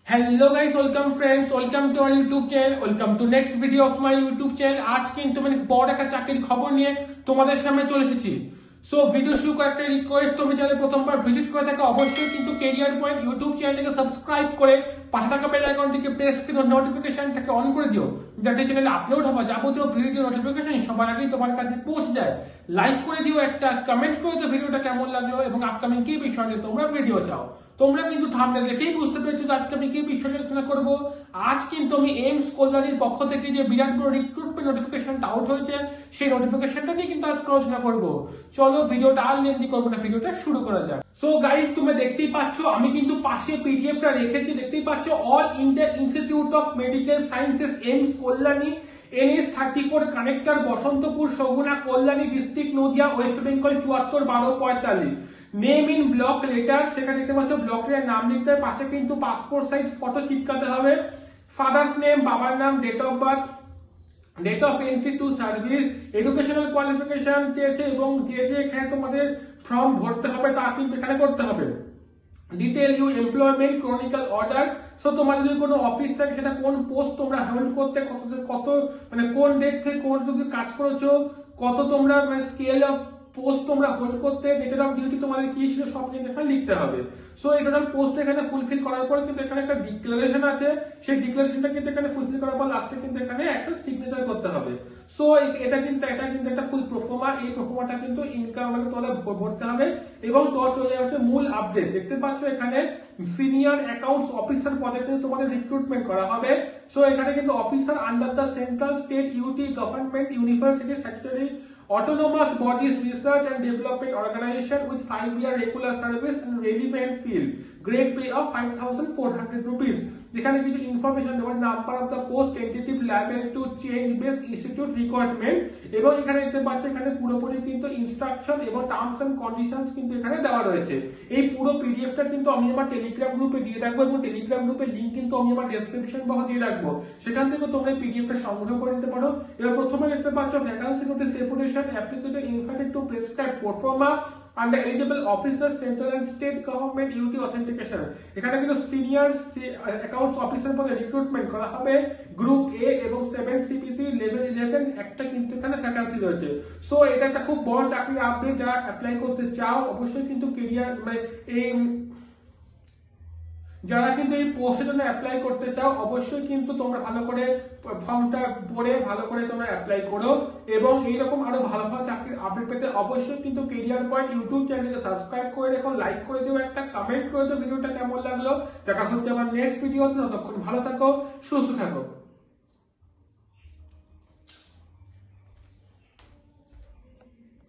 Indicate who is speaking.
Speaker 1: Hello guys, welcome friends, welcome to our YouTube channel, welcome to next video of my YouTube channel. আজ কিন্তু মানে বড় একটা চাকরির খবর নিয়ে তোমাদের সামনে চলে এসেছি। সো ভিডিও শুরু করার একটা রিকোয়েস্ট, তুমি চ্যানেলে প্রথমবার ভিজিট করে থাকো অবশ্যই কিন্তু ক্যারিয়ার পয়েন্ট ইউটিউব চ্যানেলটাকে সাবস্ক্রাইব করে পাশে থাকা বেল আইকনটিকে প্রেস করে নোটিফিকেশনটাকে অন করে দিও, যাতে চ্যানেলে আপলোড হওয়া যাবতীয় ভিডিও নোটিফিকেশন সবার আগেই তোমার কাছে পৌঁছে যায়। লাইক করে দিও, একটা কমেন্ট করে দিও ভিডিওটা কেমন লাগলো এবং আপকামিং কি বিষয় নিয়ে তোমরা ভিডিও চাও। তোমরা কিন্তু থাম্বনেল দেখেই বুঝতে পেরেছো আজকে আমি কি বিষয় আলোচনা করবো। আজ কিন্তু আমি এইমস কল্যাণীর পক্ষ থেকে যে বিরাট বড় রিক্রুটমেন্ট নোটিফিকেশনটা আউট হয়েছে সেই নোটিফিকেশনটা নিয়ে কিন্তু আজকে আলোচনা করবো। চলো ভিডিওটা আর লেন্দি করবো না, ভিডিওটা শুরু করা যাক। সো গাইস, তুমি দেখতেই পাচ্ছ আমি কিন্তু পাশে পিডিএফটা রেখেছি, দেখতেই পাচ্ছ all India institute of medical sciences AIIMS Kalyani NS34 connector Basantapur Saguna Kalyani district Nadia West Bengal 741245 name in block letter. সেখানে দেখতে পাচ্ছ ব্লকের নাম লিখতে হবে, পাশে কিন্তু পাসপোর্ট সাইজ ফটো চিপকাতে হবে, ফাদার্স নেম, বাবার নাম, date of birth, date of entry to service, educational qualification চেয়েছে এবং যে যে এখানে তোমাদের ফর্ম ভরতে হবে তা কিন্তু এখানে করতে হবে। Detail you employment chronological order. So তোমার যদি কোনো অফিস থাকে সেটা কোন পোস্ট তোমরা হোল্ড করতে, কত মানে কোন ডেট থেকে কোন যদি কাজ করেছো, কত তোমরা স্কেল অফ পোস্ট তোমরা হোল্ড করতে, নেচার অফ ডিউটি তোমাদের কি ছিল সব কিন্তু এখানে লিখতে হবে। সো এই টোটাল পোস্ট এখানে ফুলফিল করার পর কিন্তু এখানে একটা ডিক্লারেশন আছে, সেই ডিক্লারেশনটা কিন্তু এখানে ফুলফিল করার পর লাস্টে কিন্তু এখানে একটা সিগনেচার করতে হবে। সো এটা কিন্তু একটা ফুল প্রোফর্মা, এই প্রোফর্মাটা কিন্তু ইনকাম মানে তোমাদের ভরতে হবে এবং চলে যাচ্ছে মূল আপডেট। দেখতে পাচ্ছ এখানে সিনিয়র অ্যাকাউন্টস অফিসার পদে কিন্তু তোমাদের রিক্রুটমেন্ট করা হবে। সো এখানে কিন্তু officer under the central state UT government university statutory autonomous bodies research and development organization with 5-year regular service and relevant field, grade pay of 5400 rupees। এখানে কিছু information দেওয়ার, number of the post tentative liable to change base institute requirement এবং এখানে দেখতে পাচ্ছ এখানে পুরোপুরি কিন্তু ইনস্ট্রাকশন এবং টার্মস এন্ড কন্ডিশনস কিন্তু এখানে দেওয়া রয়েছে। এই পুরো পিডিএফটা কিন্তু আমি আমার টেলিগ্রাম গ্রুপে দিয়ে রাখবো এবং টেলিগ্রাম গ্রুপের লিংক কিন্তু আমি আমার ডেসক্রিপশন বক্সে দিয়ে রাখবো, সেখান থেকে তোমরা এই পিডিএফটা সংগ্রহ করে নিতে পারো। এবার প্রথমে দেখতে পাচ্ছ vacancy notice reputation application invited to prescribe proforma under eligible officers central and state government UT authentication। এখানে কিন্তু সিনিয়র অ্যাকাউন্টস অফিসার পদে রিক্রুটমেন্ট করা হবে, গ্রুপ এ এবং 7 CPC লেভেল 11 একটা কিন্তু এখানে ভ্যাকান্সি রয়েছে। সো এটা একটা খুব বড় চাকরির আপডেট, যারা অ্যাপ্লাই করতে চাও অবশ্যই কিন্তু ক্যারিয়ার মানে এই যারা কিন্তু এই পোস্টের জন্য অ্যাপ্লাই করতে চাও অবশ্যই কিন্তু তোমরা ভালো করে ফর্মটা পড়ে ভালো করে তোমরা অ্যাপ্লাই করো এবং এইরকম আরো ভালো ভালো চাকরির আপডেট পেতে অবশ্যই কিন্তু ক্যারিয়ার পয়েন্ট ইউটিউব চ্যানেলকে সাবস্ক্রাইব করে রেখো, লাইক করে দিও, একটা কমেন্ট করে দিও ভিডিওটা কেমন লাগলো। দেখা হচ্ছে আমার নেক্সট ভিডিওতে, ততক্ষণ ভালো থাকো, সুস্থ থাকো।